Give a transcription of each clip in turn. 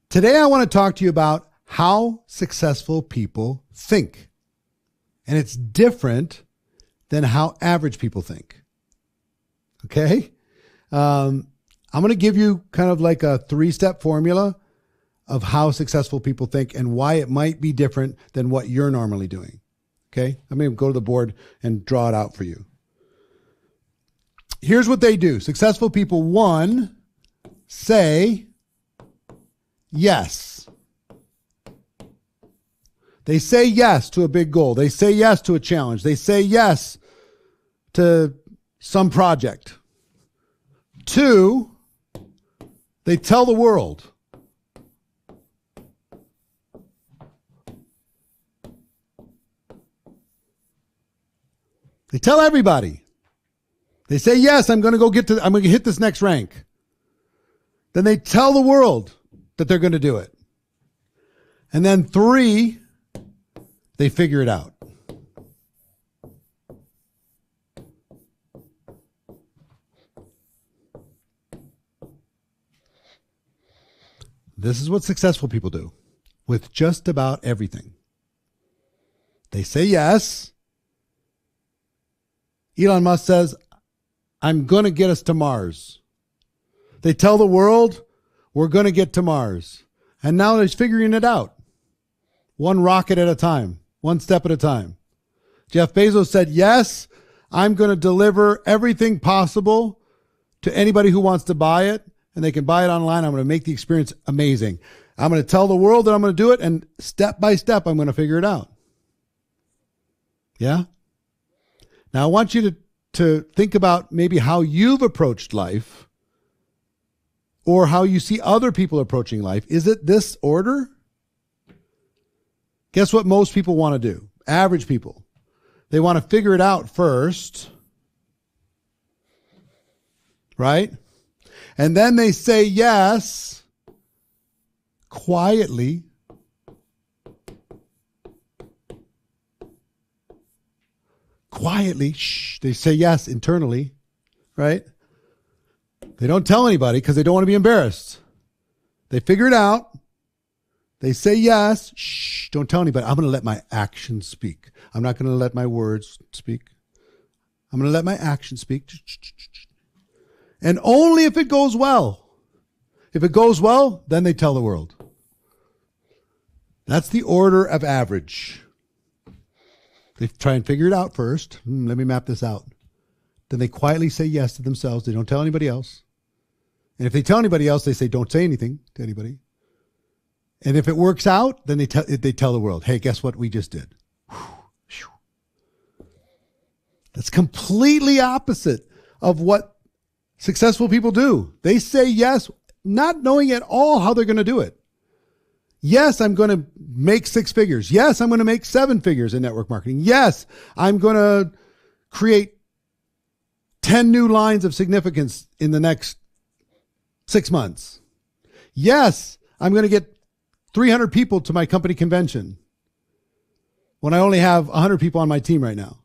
Today, I want to talk to you about how successful people think. And it's different than how average people think. Okay? I'm going to give you kind of like a 3-step formula of how successful people think and why it might be different than what you're normally doing. Okay? I'm going to go to the board and draw it out for you. Here's what they do. Successful people, 1, say yes. They say yes to a big goal. They say yes to a challenge. They say yes to some project. 2, they tell the world. They tell everybody. They say, yes, I'm going to hit this next rank. Then they tell the world that they're going to do it. And then 3, they figure it out. This is what successful people do with just about everything. They say yes. Elon Musk says, I'm going to get us to Mars. They tell the world, we're going to get to Mars. And now they're figuring it out. One rocket at a time, one step at a time. Jeff Bezos said, yes, I'm going to deliver everything possible to anybody who wants to buy it. And they can buy it online. I'm going to make the experience amazing. I'm going to tell the world that I'm going to do it. And step by step, I'm going to figure it out. Yeah? Now, I want you to think about maybe how you've approached life or how you see other people approaching life. Is it this order? Guess what most people want to do? Average people. They want to figure it out first, right? And then they say yes quietly. Quietly, they say yes internally, right? They don't tell anybody because they don't want to be embarrassed. They figure it out. They say yes. Don't tell anybody. I'm going to let my actions speak. I'm not going to let my words speak. I'm going to let my actions speak. And only if it goes well. If it goes well, then they tell the world. That's the order of average. They try and figure it out first. Let me map this out. Then they quietly say yes to themselves. They don't tell anybody else. And if they tell anybody else, they say, don't say anything to anybody. And if it works out, then they tell the world, hey, guess what we just did? That's completely opposite of what successful people do. They say yes, not knowing at all how they're going to do it. Yes, I'm going to make 6 figures. Yes, I'm going to make 7 figures in network marketing. Yes, I'm going to create 10 new lines of significance in the next 6 months. Yes, I'm going to get 300 people to my company convention when I only have 100 people on my team right now.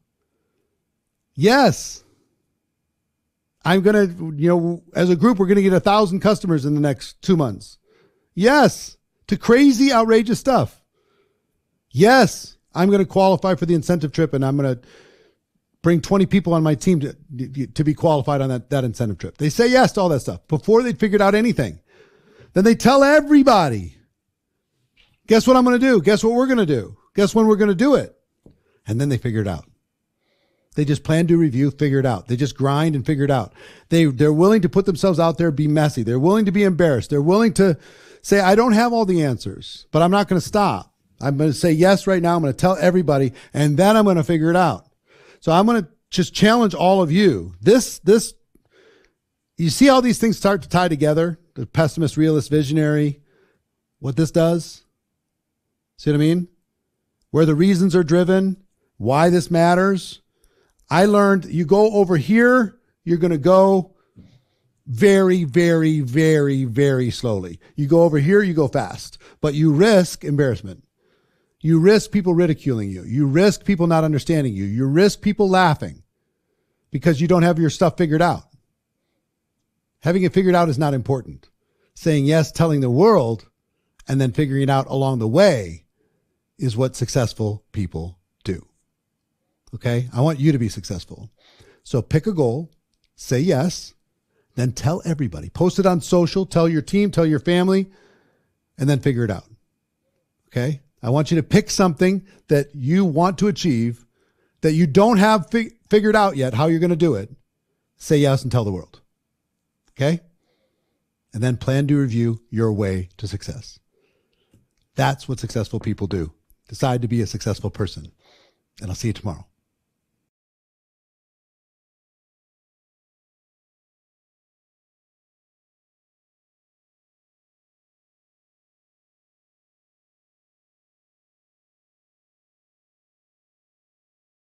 Yes, I'm going to, as a group, we're going to get 1,000 customers in the next 2 months. Yes. To crazy, outrageous stuff. Yes, I'm going to qualify for the incentive trip and I'm going to bring 20 people on my team to be qualified on that incentive trip. They say yes to all that stuff before they'd figured out anything. Then they tell everybody, guess what I'm going to do? Guess what we're going to do? Guess when we're going to do it? And then they figure it out. They just plan, do, review, figure it out. They just grind and figure it out. They're willing to put themselves out there, be messy. They're willing to be embarrassed. They're willing to say, I don't have all the answers, but I'm not going to stop. I'm going to say yes right now. I'm going to tell everybody, and then I'm going to figure it out. So I'm going to just challenge all of you. You see how these things start to tie together? The pessimist, realist, visionary, what this does? See what I mean? Where the reasons are driven, why this matters. I learned you go over here, you're going to go very, very, very, very slowly. You go over here, you go fast, but you risk embarrassment. You risk people ridiculing you. You risk people not understanding you. You risk people laughing because you don't have your stuff figured out. Having it figured out is not important. Saying yes, telling the world, and then figuring it out along the way is what successful people do. Okay? I want you to be successful. So pick a goal, say yes, then tell everybody. Post it on social, tell your team, tell your family, and then figure it out. Okay? I want you to pick something that you want to achieve that you don't have figured out yet how you're going to do it. Say yes and tell the world. Okay? And then plan to review your way to success. That's what successful people do. Decide to be a successful person. And I'll see you tomorrow.